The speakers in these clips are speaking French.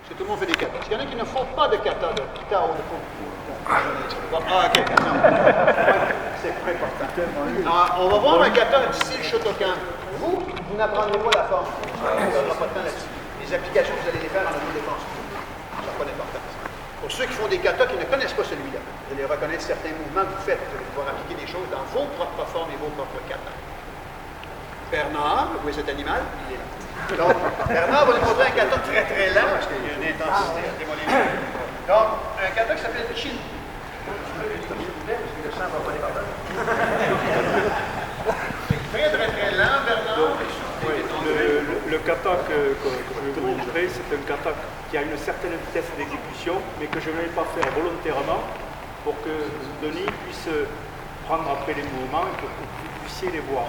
Est-ce que tout le monde fait des katas? Est-ce qu'il y en a qui ne font pas de kata, de kita ou de fond? Ah, ok, c'est très important. Alors, on va voir un kata du style Shotokan. Vous n'apprendrez pas la forme. On ne perdra pas de temps là-dessus. Les applications, vous allez les faire en autodéfense. Ça n'a pas d'importance. Pour ceux qui font des katas qui ne connaissent pas celui-là, vous allez reconnaître certains mouvements que vous faites. Vous allez pouvoir appliquer des choses dans vos propres formes et vos propres katas. Bernard, où est cet animal? Il est là. Donc, Bernard va nous montrer un kata très très lent parce qu'il y a une intensité à démolir. Donc, un kata qui s'appelle Chin. Le sang va pas aller par là. Très très très lent, Bernard. Oui, le kata que je vais vous montrer, c'est un kata qui a une certaine vitesse d'exécution, mais que je ne vais pas faire volontairement pour que Denis puisse prendre après les mouvements et que vous puissiez les voir.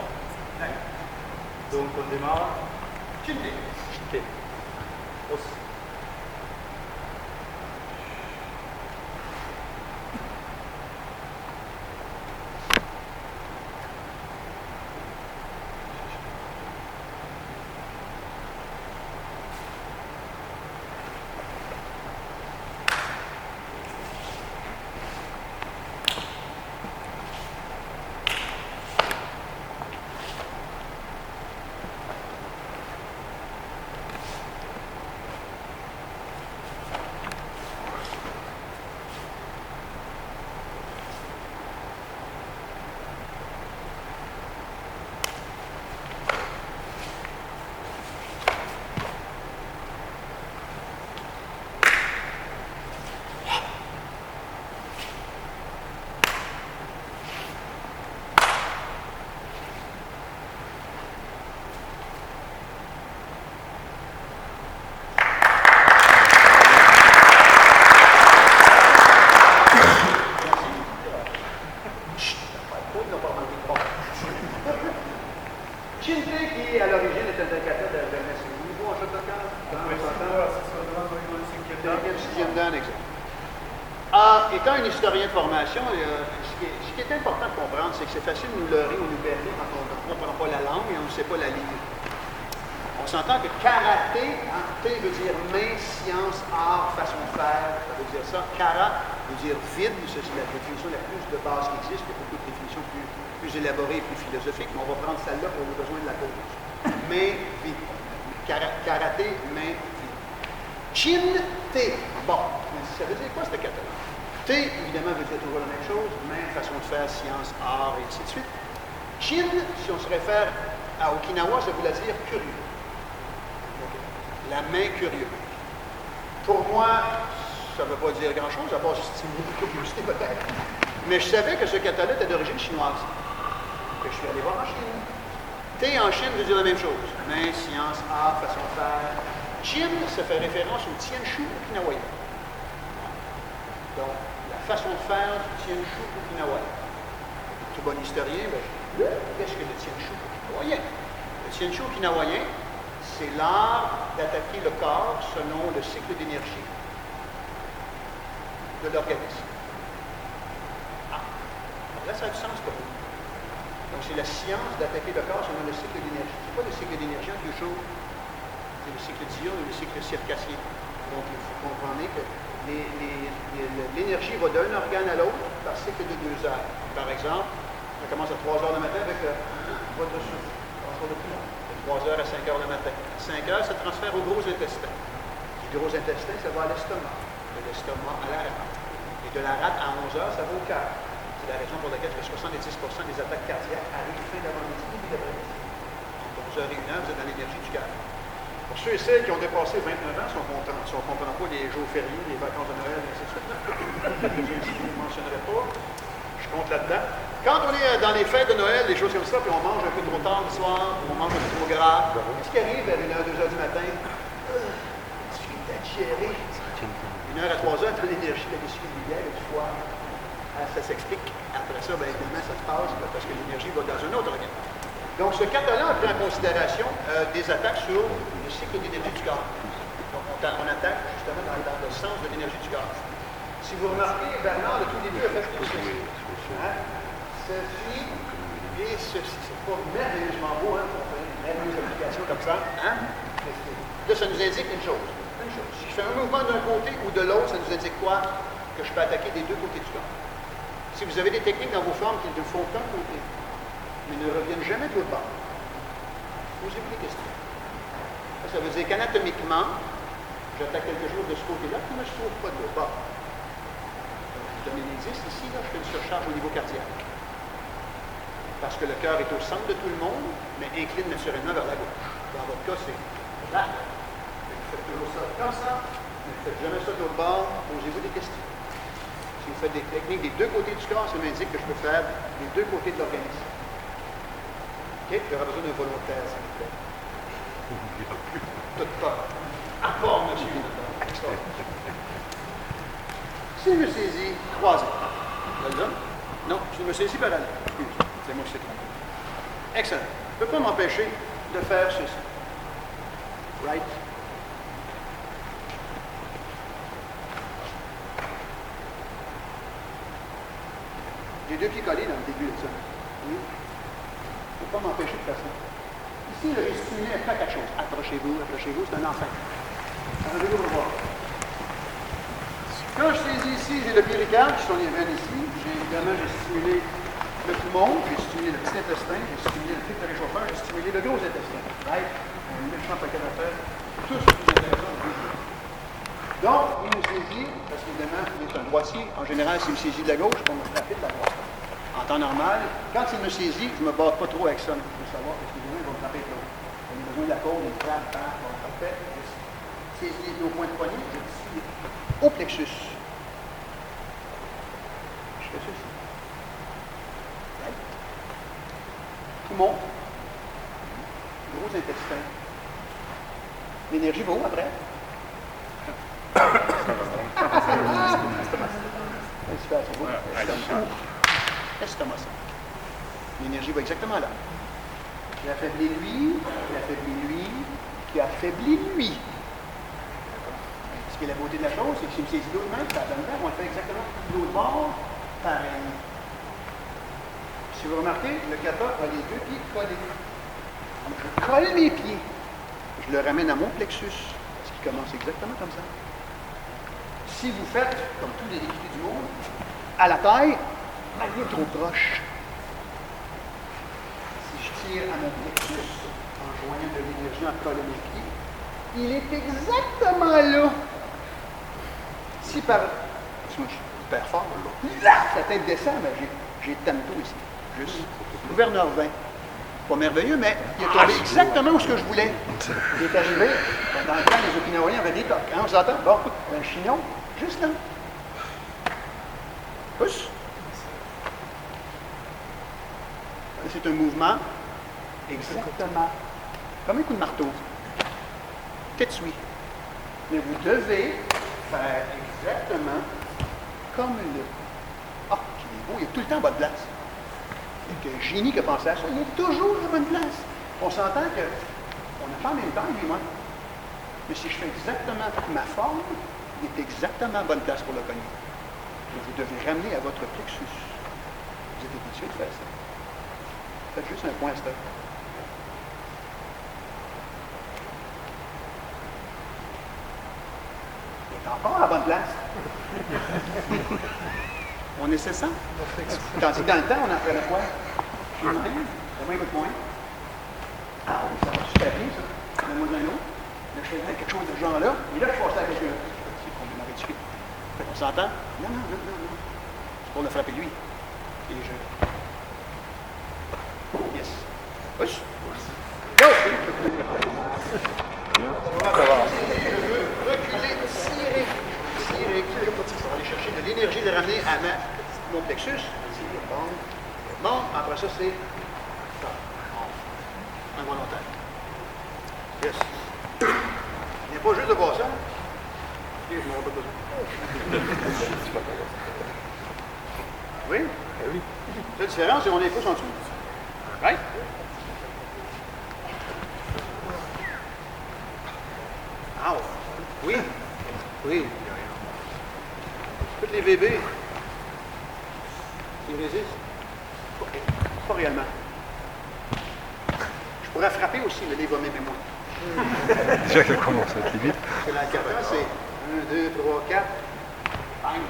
Donc on démarre. Chinte. Chinte. Chinte, qui à l'origine est un kata de Ernest Niveau en Shotokan. Sixième dan, exact. Étant un historien de formation, ce qui est important de comprendre, c'est que c'est facile de nous leurrer ou nous berner quand on ne comprend pas la langue et on ne sait pas la ligne. On s'entend que karaté, T veut dire main, science, art, façon de faire, ça veut dire ça. Kara veut dire vide, c'est la définition la plus de base qui existe, il y a beaucoup de définitions plus élaborées et plus philosophiques, mais on va prendre celle-là pour les besoins de la cause. Main, vide. Karaté, main, vide. Chin, T. Bon, ça veut dire quoi ce kata? T, évidemment, veut dire toujours la même chose, main, façon de faire, science, art, et ainsi de suite. Chin, si on se réfère à Okinawa, ça voulait dire curieux. La main curieuse. Pour moi, ça ne veut pas dire grand-chose, à part stimuler de curiosité peut-être. Mais je savais que ce kata-là était d'origine chinoise. Que je suis allé voir en Chine. T en Chine veut dire la même chose. Main, science, art, façon de faire. Chin, ça fait référence au Tienshu okinawayen. Donc, la façon de faire du Tienshu okinawayen. Tout bon historien, qu'est-ce que le Tienshu okinawayen? Le Tienshu okinawayen, c'est l'art d'attaquer le corps selon le cycle d'énergie de l'organisme. Là, ça a du sens pour vous. Donc, c'est la science d'attaquer le corps selon le cycle d'énergie. C'est pas le cycle d'énergie en deux choses. C'est le cycle diurne et le cycle circassien. Donc, il faut comprendre que l'énergie va d'un organe à l'autre par cycle de 2 heures. Par exemple, on commence à 3 heures le matin avec votre souffle. De 3 heures à 5 heures le matin. À 5 heures, ça transfère au gros intestin. Du gros intestin, ça va à l'estomac. De l'estomac à la rate. Et de la rate à 11 heures, ça va au cœur. C'est la raison pour laquelle 70% des attaques cardiaques arrivent fin d'avant-midi ou d'après-midi. Entre 11h et 1h, vous êtes dans l'énergie du cœur. Pour ceux et celles qui ont dépassé 29 ans, sont contents. Si on ne comprend pas les jours fériés, les vacances de Noël, et ainsi de suite. Je ne mentionnerai pas. Je compte là-dedans. Quand on est dans les fêtes de Noël, des choses comme ça, puis on mange un peu trop tard le soir, on mange un peu trop gras, qu'est-ce qui arrive vers 1h, 2h du matin? Difficulté à digérer. 1h à 3h, tu as l'énergie de la vessie biliaire et du foie. Ça s'explique. Après ça, bien évidemment, ça se passe parce que l'énergie va dans un autre organe. Donc, ce kata-là a pris en considération des attaques sur le cycle d'énergie du corps. Donc, on attaque justement dans le sens de l'énergie du corps. Si vous remarquez, Bernard, au tout début, a fait ceci. Ceci et ceci. C'est pas merveilleusement beau, hein, pour faire une merveilleuse application comme ça. Hein? Là, ça nous indique une chose. Même chose. Si je fais un mouvement d'un côté ou de l'autre, ça nous indique quoi? Que je peux attaquer des deux côtés du corps. Si vous avez des techniques dans vos formes qui ne font qu'un côté, mais ne reviennent jamais de l'autre bord, posez-vous des questions. Ça veut dire qu'anatomiquement, j'attaque quelque chose de ce côté-là qui ne se trouve pas de l'autre bord. Je vous donne un indice ici, là, je fais une surcharge au niveau cardiaque. Parce que le cœur est au centre de tout le monde, mais incline naturellement vers la gauche. Dans votre cas, c'est là. Vous faites toujours ça comme ça, mais vous ne faites jamais ça de l'autre bord, posez-vous des questions. Si vous faites des techniques des deux côtés du corps, ça m'indique que je peux faire des deux côtés de l'organisme. OK? J'aurai besoin d'un volontaire, s'il vous plaît. Toute peur. À part, monsieur. Si je me saisis, croisé. Vous le donne? Non, si je me saisis parallèle. C'est moi qui sais trompé. Excellent. Je ne peux pas m'empêcher de faire ceci. Right? J'ai deux pieds collés dans le début de ça. Oui. Je ne peux pas m'empêcher de faire ça. Ici, j'ai stimulé à faire quelque chose. Approchez-vous, c'est un enfant. Allez-vous le voir. Quand je saisis ici, j'ai le péricarde, qui sont les veines ici. Évidemment, j'ai stimulé le poumon, j'ai stimulé le petit intestin, j'ai stimulé le filtre réchauffeur, j'ai stimulé le gros intestin. Right? Un méchant paquet d'affaires. Tout ce qui est intéressant. Donc, il me saisit, parce qu'évidemment, il est un droitier. En général, s'il me saisit de la gauche, je vais me frapper de la droite. En temps normal, quand il me saisit, je ne me bats pas trop avec ça. Je veux savoir, parce que il va me frapper avec l'autre. J'ai besoin de la côte, il me frappe, parfait. Je saisis au point de poignet, je suis au plexus. Je fais ceci. Right? Poumon. Gros intestin. L'énergie va où après? Estomac. L'énergie va exactement là. Qui affaiblit lui, qui affaiblit lui. Ce qui est la beauté de la chose, c'est que si me saisit l'autre main, ça donne là, on le fait exactement de l'autre bord, pareil. Si vous remarquez, le kata a les deux pieds collés. Donc, je colle mes pieds. Je le ramène à mon plexus, parce qu'il commence exactement comme ça. Si vous faites, comme tous les débutés du monde, à la taille, allez trop proche. Si je tire à mon plexus, en joignant de l'énergie en collant mes pieds, il est exactement là. Si par... Je suis hyper fort, là, la tête descend, mais j'ai tanto ici. Juste. Gouverneur 20. Pas merveilleux, mais il est tombé exactement où ce que je voulais. Il est arrivé, dans le temps, les Okinawiens avaient des tocs. Hein, on s'entend? Bon, un chignon, juste là. Pousse. C'est un mouvement exactement comme un coup de marteau. Tetsui. Mais vous devez faire exactement comme le... Ah, qui est beau, il est tout le temps à bonne place. Il y a un génie qui a pensé à ça, il est toujours à bonne place. On s'entend qu'on n'a pas en même temps, lui, moi. Mais si je fais exactement ma forme, il est exactement à bonne place pour le cogner. Et vous devez ramener à votre plexus. Vous êtes habitué de faire ça. Faites juste un point à stop. Il est encore à la bonne place. On essaie ça. Tandis que dans le temps, on en ferait quoi? Je suis même. Donne-moi votre point. Ah oui, ça va super bien, ça. Donne-moi un autre. Là, je fais quelque chose de ce genre-là. Et là, je passe à quelqu'un. C'est complètement ridicule. On s'entend? Non. C'est pour le frapper lui. Et je... Yes. Push. Go! Reculer, tirer. On va aller chercher de l'énergie de ramener à mon plexus. Bon, après ça, c'est involontaire. Yes. Il n'y a pas juste de voir ça. Je n'en aurais pas besoin. Oui? Oui. La différence, c'est qu'on les pousse en dessous. Right? Ah, oui. Oui. Tous les bébés, ils résistent. Pas réellement. Je pourrais frapper aussi, mais les va même moins. Déjà qu'elle commence à être vite. Parce que la kata, c'est 1, 2, 3, 4. Bang!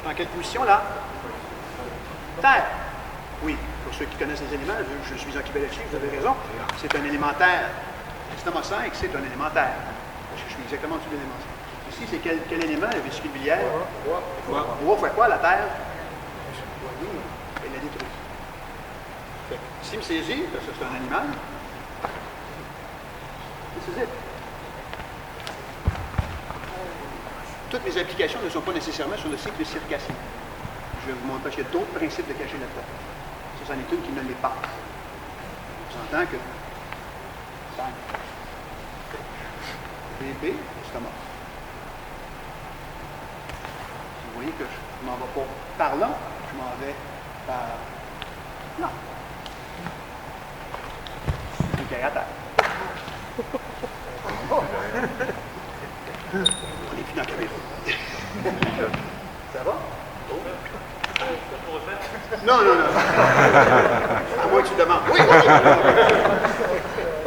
Dans quelle position, là? Terre. Oui, pour ceux qui connaissent les éléments, je suis en Kibelechi, vous avez raison. C'est un élémentaire. L'estomac 5, c'est un élémentaire. Parce que je suis exactement au-dessus de l'élément 5. Ici, c'est quel élément, la vésicule biliaire? Bois. Bois fait quoi, la terre? Oui, elle la détruit. S'il me saisit, parce que c'est un animal, c'est ça. Toutes mes applications ne sont pas nécessairement sur le cycle circassien. Je vais vous montrer parce qu'il y a d'autres principes de cacher là-dedans. Ça, c'en est une qui ne l'est pas. On s'entend que bébé, estomac. Vous voyez que je ne m'en vais pas par là, je m'en vais par là. C'est à terre. On n'est plus dans la caméra. Ça va? Non, non, non. À moins que tu demandes. Oui, oui.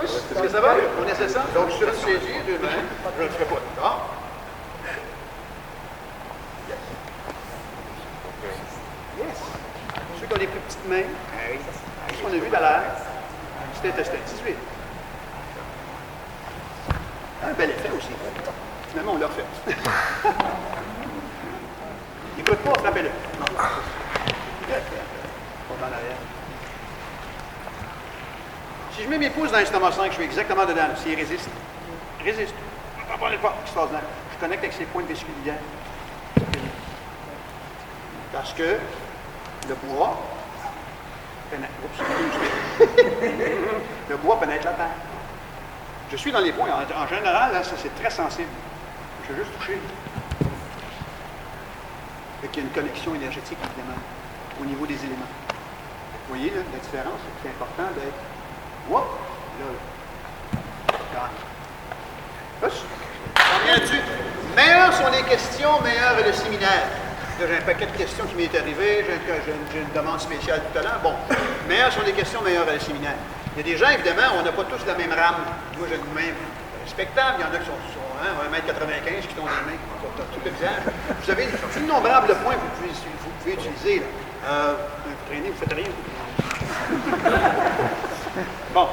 Est-ce que ça va? On essaie ça? Donc, je suis saisi, deux mains. Je ne le ferai pas. Ah. Yes. Ceux qui ont des plus petites mains, ce qu'on a vu tout à l'heure, c'était 18. Un bel effet aussi. Finalement, on l'a refait. Écoute pas, frappez-le. Non. Pas en arrière. Si je mets mes pouces dans l'estomac 5, je suis exactement dedans. S'il résiste, résiste. On ne parle pas. Extraordinaire. Je connecte avec ces points de vésiculaire. Parce que le bois pénètre. Le bois pénètre la terre. Je suis dans les points. En général, là, ça, c'est très sensible. Je vais juste toucher. Et qu'il y a une connexion énergétique, évidemment, au niveau des éléments. Vous voyez, là, la différence, c'est important d'être... Whoop! Là. Pousse. On vient là-dessus. Meilleures sont les questions, meilleur est le séminaire. Là, j'ai un paquet de questions qui m'est arrivé. J'ai une demande spéciale tout à l'heure. Bon, meilleures sont les questions, meilleur est le séminaire. Il y a des gens, évidemment, on n'a pas tous la même rame. Moi, j'ai une main respectable. Il y en a qui sont 1m95 qui ont des mains qui ont tout le visage. Vous avez d'innombrables points que vous pouvez utiliser. Vous traînez, vous faites rien. Bon,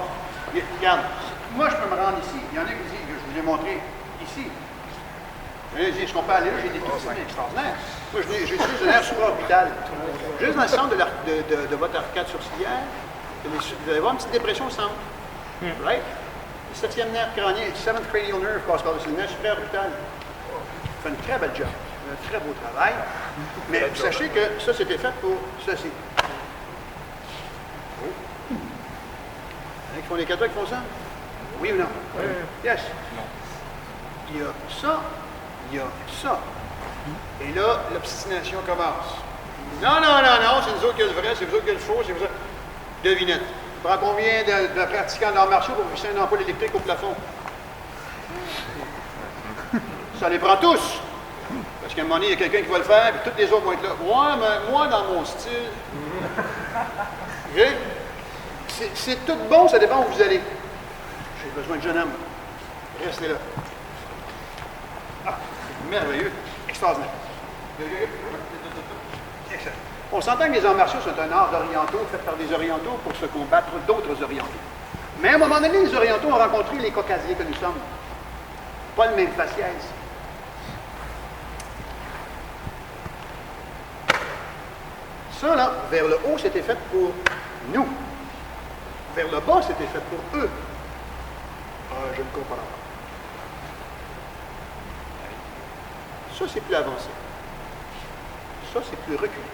regarde. Moi, je peux me rendre ici. Il y en a qui disent que je vous ai montré ici. Il y en a qui disent, est-ce qu'on peut aller là? J'ai des techniques extraordinaires. Moi, j'utilise un air supraorbital. Juste dans le centre de votre arcade sourcilière, vous allez voir une petite dépression au centre. Right? Le 7e nerf crânien, le 7th cranial nerve passe par-dessus le nerf supraorbital. Fait une très belle job. Un très beau travail. Mais sachez que ça, c'était fait pour ceci. Oh. Il y en a qui font les catholiques qui font ça? Oui ou non? Oui. Yes. Non. Il y a ça, il y a ça. Et là, l'obstination commence. Non, non, non, non, c'est nous autres qui a le vrai, c'est vous autres qui a le faux, c'est vous autres. Devinette. Ça prend combien de pratiquants d'arts martiaux pour visser une ampoule électrique au plafond? Ça les prend tous. Parce qu'à un moment donné, il y a quelqu'un qui va le faire, puis tous les autres vont être là. Ouais, mais moi, dans mon style. C'est tout bon, ça dépend où vous allez. J'ai besoin de jeune homme. Restez là. Ah, c'est merveilleux. Extraordinaire. Excellent. On s'entend que les arts martiaux sont un art d'orientaux fait par des orientaux pour se combattre d'autres orientaux. Mais à un moment donné, les orientaux ont rencontré les caucasiens que nous sommes. Pas le même faciès. Ça, là, vers le haut, c'était fait pour nous. Vers le bas, c'était fait pour eux. Ah, je ne comprends pas. Ça, c'est plus avancé. Ça, c'est plus reculé.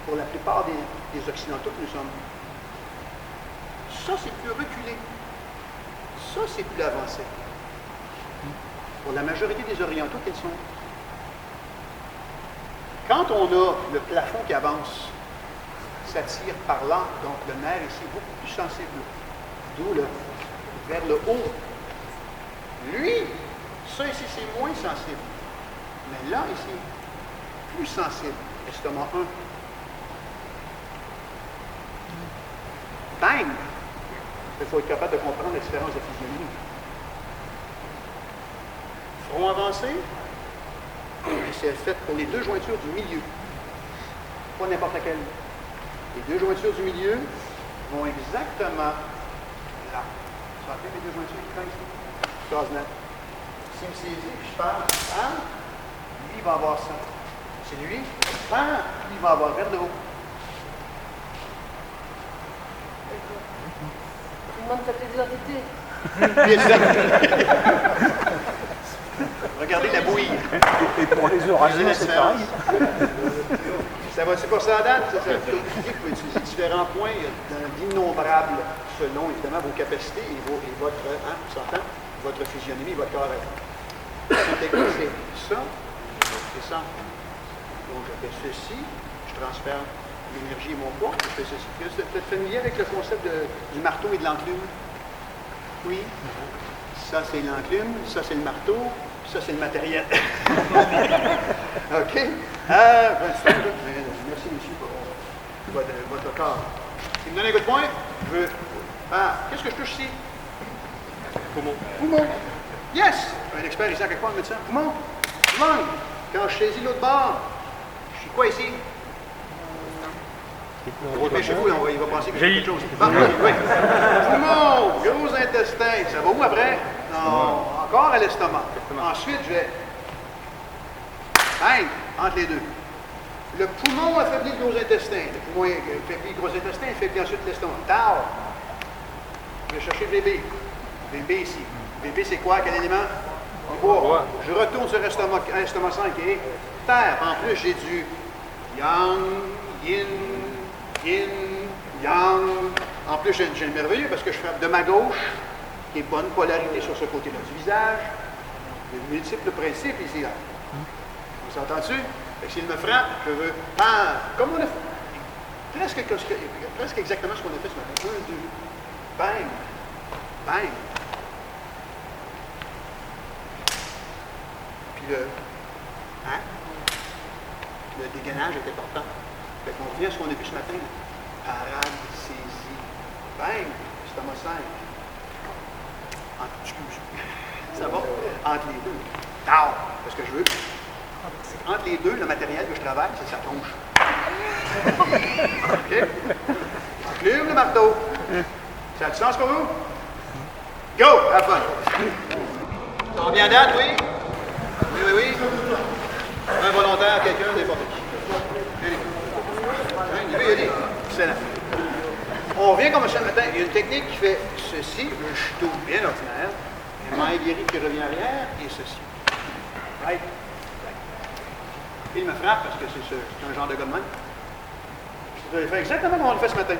Pour la plupart des Occidentaux que nous sommes. Ça, c'est plus reculé. Ça, c'est plus avancé. Pour la majorité des Orientaux, quels sont? Quand on a le plafond qui avance, ça tire par là, donc le nerf ici est beaucoup plus sensible. D'où vers le haut. Lui, ça ici, c'est moins sensible. Mais là, ici, plus sensible. Estomac 1. Bang! Il faut être capable de comprendre la différence de physionomie. Front avancé, c'est fait pour les deux jointures du milieu. Pas n'importe laquelle. Les deux jointures du milieu vont exactement là. Ça fait les deux jointures qui sont ici. Extraordinaire. S'il me saisit, puis je parle, lui, il va avoir ça. C'est lui, lui, il va avoir vers le haut. Tu demandes sa pièce d'identité. Regardez la bouille. Et pour les Eurasiens, c'est pareil. C'est pour ça à date. Vous pouvez utiliser différents points d'innombrables selon, évidemment, vos capacités et votre, votre physionomie, votre corps. La technique, c'est ça et ça. Donc, je fais ceci, je transfère l'énergie et mon poids, je fais ceci. Vous êtes familier avec le concept du marteau et de l'enclume? Oui. Ça, c'est l'enclume, ça, c'est le marteau, ça, c'est le matériel. OK? Merci, monsieur, pour votre corps. Il me donne un coup de poing, je veux... qu'est-ce que je touche ici? Poumon. Poumon. Yes! Un expert ici, à quelque part, le médecin. Poumon. Lung. Quand je saisis l'autre bord, je suis quoi ici? Dépêchez-vous, là, il va penser que j'ai quelque chose. Oui. Poumon, gros intestin. Ça va où après? Non, encore à l'estomac. Ensuite, je vais... Bang! Entre les deux. Le poumon affaiblit le gros intestin. Le poumon affaiblit le gros intestin, affaiblit ensuite l'estomac. Tao! Je vais chercher le bébé. Le bébé ici. Le bébé, c'est quoi? Quel élément? Bois. Je retourne sur estomac 5 et terre. En plus, j'ai du yang, yin, yang. En plus, j'ai le merveilleux parce que je frappe de ma gauche, qui est bonne polarité sur ce côté-là du visage. Il y a multiples principes ici. Là. On s'entend-tu? S'il me frappe, je veux... comme on a fait. Presque exactement ce qu'on a fait ce matin. 1, 2. Bang. Bang. Puis le dégainage est important. Fait qu'on revient à ce qu'on a vu ce matin. Là. Parade, saisie. Bang. Estomac 5. Excuse. Ça va? Entre les deux. Tao. Parce que je veux. Entre les deux, le matériel que je travaille, c'est sa tronche. OK? Enclume le marteau. Ça a du sens pour vous? Go! Have fun! Ça va bien date, oui? Oui. Un volontaire, quelqu'un, n'importe qui. Allez. Excellent. On revient comme ça le matin. Il y a une technique qui fait ceci, le chuteau bien ordinaire, un main guéri qui revient arrière, et ceci. Right? Il me frappe parce que c'est un genre de gars de même. Je vais faire exactement comme on le fait ce matin.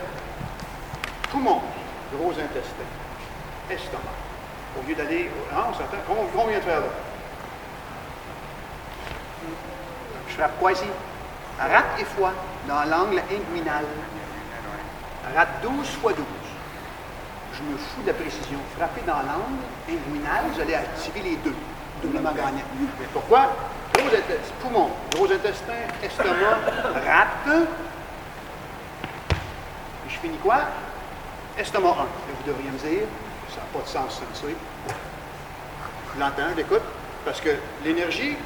Poumon, gros intestin, estomac. Au lieu d'aller... on s'entend. Qu'on vient de faire là? Je frappe quoi ici? Rate et foie, dans l'angle inguinal. Rate 12 fois 12. Je me fous de la précision. Frapper dans l'angle inguinal, vous allez activer les deux. Doublement gagnant. Pourquoi? Gros intestin, poumon, gros intestin, estomac, rate. Et je finis quoi? Estomac 1. Vous devriez me dire, ça n'a pas de sens, ça. Je l'entends, j'écoute, parce que l'énergie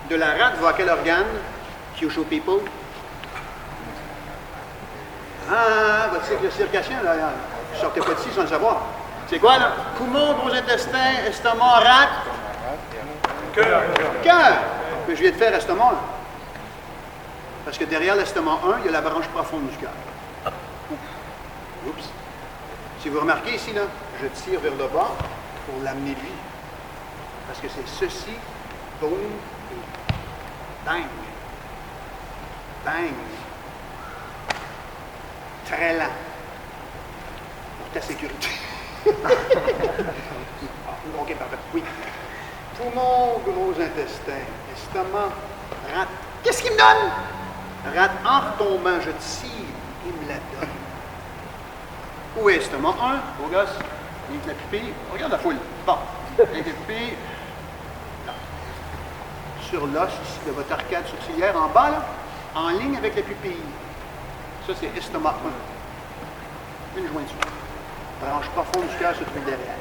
de la rate va à quel organe? Kyushu people. Votre cycle circassien, là, ne sortez pas d'ici sans le savoir. C'est quoi, là? Poumon, gros intestin, estomac, rate. Cœur. Mais je viens de faire estomac 1. Parce que derrière l'estomac 1, il y a la branche profonde du cœur. Oups. Si vous remarquez ici, là, je tire vers le bas pour l'amener lui. Parce que c'est ceci, boum, et bang. Bang. Très lent. Pour ta sécurité. OK, parfait. Oui. Poumon, gros intestin, estomac, rate. Qu'est-ce qu'il me donne? Rate en retombant, je tire, il me la donne. Où est estomac 1? Beau gosse. Avec la pupille. Regarde la foule. Bon. Avec la pupille. Là. Sur l'os ici de votre arcade sourcilière en bas, là, en ligne avec la pupille. Ça, c'est estomac 1. Une jointure. branche profonde du cœur se trouve derrière.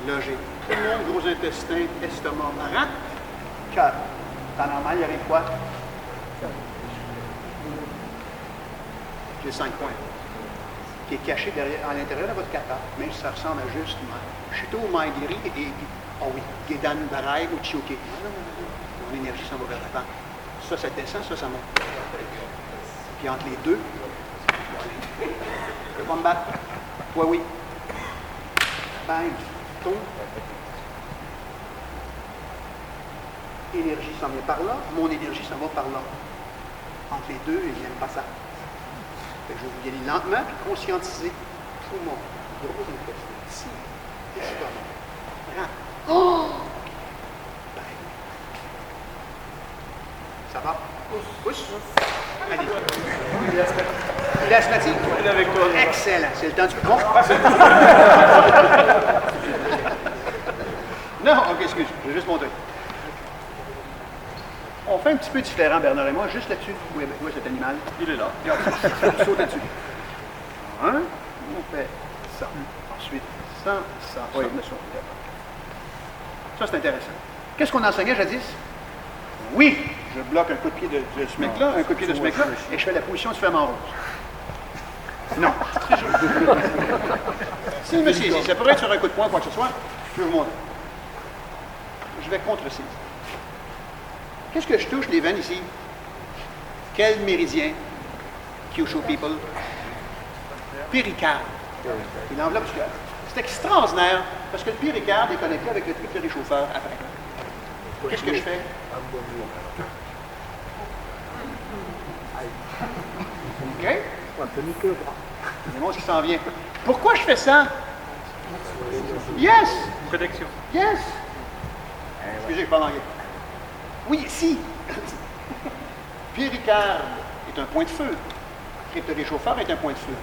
Logique. Poumon, gros intestin, estomac, rang, cœur. Dans normal, il y aurait quoi? J'ai 5 points. Qui est caché derrière, à l'intérieur de votre kata, mais ça ressemble à juste Shito Maigiri et, oh oui, Gedan Barai ou Chioke. Mon énergie s'en va vers l'avant. Ça descend, ça monte. Puis entre les deux, je vais pas me battre. Ouais, oui. Bang, tombe. Énergie s'en vient par là, mon énergie s'en va par là. Entre les deux, il y a un passage. Je vais vous y aller lentement, puis conscientiser poumon, gros intestin, ici, estomac, rang. Oh! Bang. Ça va? Pousse. Allez. Il est asthmatique? Il est avec toi. Excellent. C'est le temps du bon. Non, ok, excuse. Je vais juste monter. On fait un petit peu différent, Bernard et moi, juste là-dessus. Où est cet animal? Il est là. On saute là-dessus. Hein? On fait ça. Ensuite, ça. Oui, ça. Ça, c'est intéressant. Qu'est-ce qu'on enseignait jadis? Oui, je bloque un coup de pied de ce mec-là, un coup de pied de ce mec-là, et je fais la position du flamant rose. Non. Si, monsieur, si ça pourrait être sur un coup de poing, quoi que ce soit, je peux vous montrer. Je vais contre-saisir. Qu'est-ce que je touche, les veines ici? Quel méridien? Kyushu people? Péricarde. Et l'enveloppe du cœur. C'est extraordinaire, parce que le péricarde est connecté avec le truc de réchauffeur après. Qu'est-ce que je fais? OK? C'est bon, ce qui s'en vient. Pourquoi je fais ça? Yes! Protection. Yes! Excusez, je parle anglais. Oui, si. Péricarde est un point de feu. Cryptoréchauffeur est un point de feu.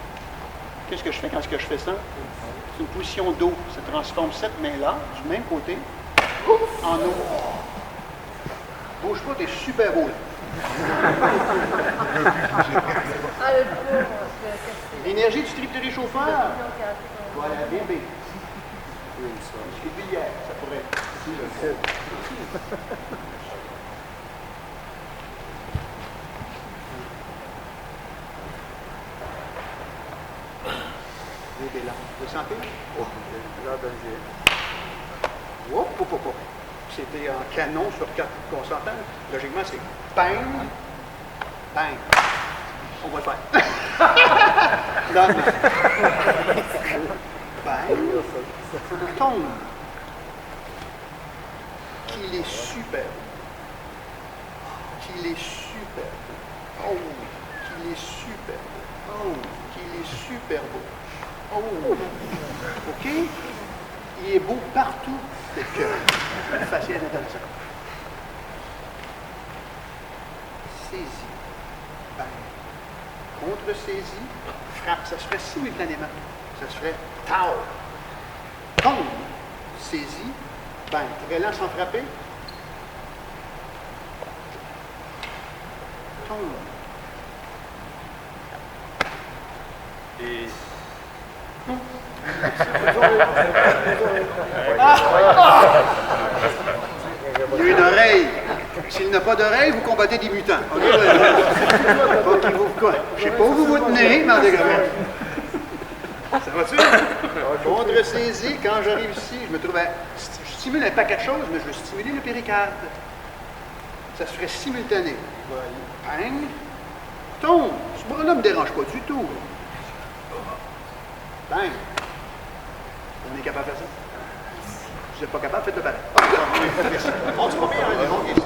Qu'est-ce que je fais quand je fais ça? C'est une position d'eau. Ça transforme cette main-là, du même côté, en eau. Bouge pas, t'es super beau, là. Ah, le pauvre, c'est L'énergie du cryptoréchauffeur. Voilà, bien, bien. Je l'ai vu hier, ça pourrait être. Là. Vous le sentez? Oh, là, hop, hop, hop, hop. C'était en canon sur 4 consentants. Logiquement, c'est bang, bang. On va le faire. Là, bang, tombe. Qu'il est super. Qu'il est super. Oh, qu'il est super. Oh, qu'il est super beau. Oh, OK? Il est beau partout, le cœur. C'est facile et intéressant. Saisie. Bang. Contre-saisie. Frappe. Ça se ferait simultanément. Ça se ferait tao. Tombe. Saisie. Bang. Très lent sans frapper. Tombe. Et Il y a une oreille. S'il n'a pas d'oreille, vous combattez des mutants. Okay? Je ne sais pas où vous vous tenez, mais en dégré. Ça va-tu? Contre-saisie, quand j'arrive ici, je me trouve à... Je stimule un paquet de choses, mais je veux stimuler le péricarde. Ça se ferait simultané. Bang. Tombe. Ce bras-là ne me dérange pas du tout. Bang. On est capable de faire ça? Si vous n'êtes pas capable, faites-le pareil. On se pas bien, les gens ici.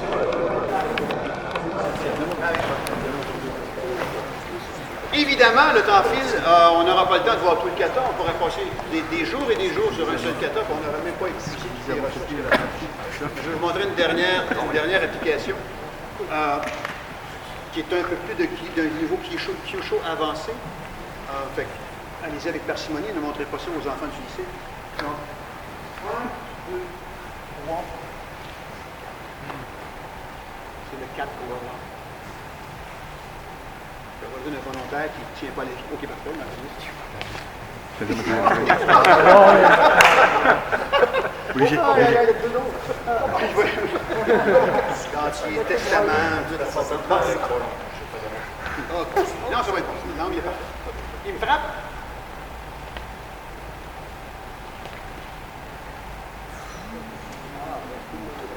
Évidemment, le temps file. On n'aura pas le temps de voir tout le kata. On pourrait passer des jours et des jours sur un seul kata, puis on n'aurait même pas épuisé les ressources. Je vais vous montrer une dernière application qui est un peu plus d'un niveau Kyushu avancé. Fait allez-y avec parcimonie, ne montrez pas ça aux enfants du lycée. Donc, 1, 2, 3. C'est le 4 qu'on va voir. Je vais vous donner un volontaire qui ne tient pas les... OK, parfait, merci. Gantier, testament, tout ça. Non, ça va être bon. Non, il est parfait. Il me frappe.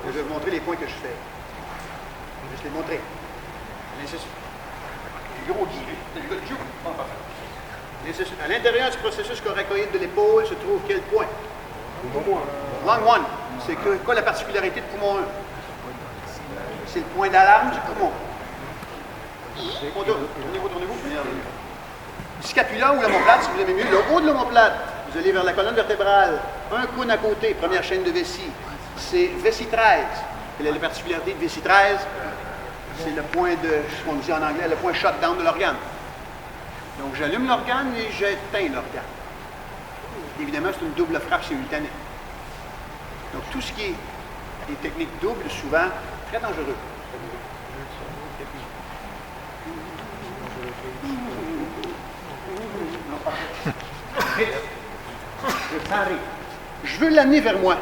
Je vais vous montrer les points que je fais. Je vais te les montrer. Du gros guillet. Du gars de joue. Bon, parfait. À l'intérieur du processus coracoïde de l'épaule se trouve quel point? Lung 1. C'est quoi la particularité de poumon 1? C'est le point d'alarme du poumon. Tournez-vous. Scapula ou l'omoplate, si vous aimez mieux. Le haut de l'omoplate, vous allez vers la colonne vertébrale. Un cône à côté, première chaîne de vessie. C'est vessie 13. Quelle est la particularité de vessie 13? C'est le point de, ce qu'on dit en anglais, le point shutdown de l'organe. Donc j'allume l'organe et j'éteins l'organe. Évidemment, c'est une double frappe simultanée. Donc tout ce qui est des techniques doubles, souvent, très dangereux. Je veux l'amener vers moi.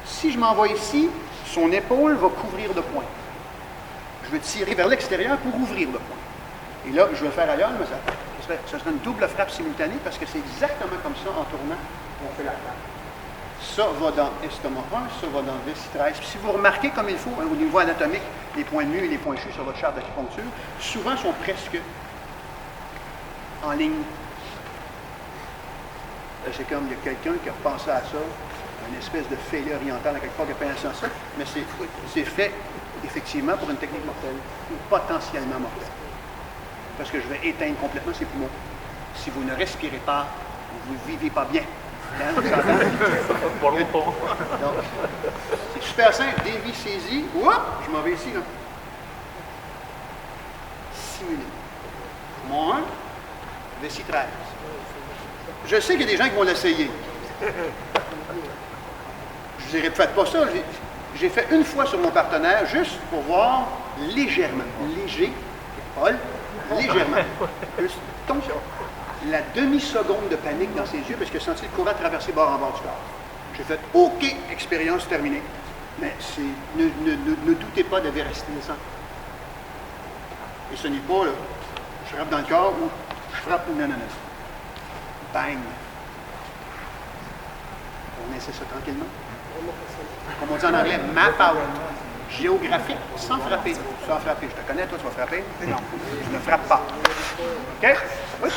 Si je m'envoie ici, son épaule va couvrir le point. Je veux tirer vers l'extérieur pour ouvrir le point. Et là, je vais faire ailleurs, mais ça serait une double frappe simultanée parce que c'est exactement comme ça, en tournant, qu'on fait la frappe. Ça va dans estomac 1, ça va dans vessie 13. Puis si vous remarquez comme il faut, hein, au niveau anatomique, les points nus et les points chus sur votre charte d'acupuncture, souvent sont presque en ligne. C'est comme il y a quelqu'un qui a pensé à ça, une espèce de fêlé oriental à quelque part qui a pensé à ça, mais c'est fait effectivement pour une technique mortelle, ou potentiellement mortelle. Parce que je vais éteindre complètement ses poumons. Si vous ne respirez pas, vous ne vivez pas bien. Hein, vous entendez? Pas longtemps. Donc, c'est super simple. Dévie, saisie. Oups, je m'en vais ici, là. Simuler. Poumon 1, vessie 13. Je sais qu'il y a des gens qui vont l'essayer. Je dirais, faites pas ça. J'ai fait une fois sur mon partenaire, juste pour voir légèrement. Léger, Paul, légèrement. La demi-seconde de panique dans ses yeux parce qu'il a senti le courant traverser bord en bord du corps. J'ai fait OK, expérience terminée. Mais ne doutez pas de la véracité de ça. Et ce n'est pas, là, je frappe dans le corps ou je frappe ou non. Bang! On essaie ça tranquillement. Comme on dit en anglais, map out. Géographique, sans frapper. Sans frapper. Je te connais, toi, tu vas frapper? Non, je ne frappe pas. OK? Oui?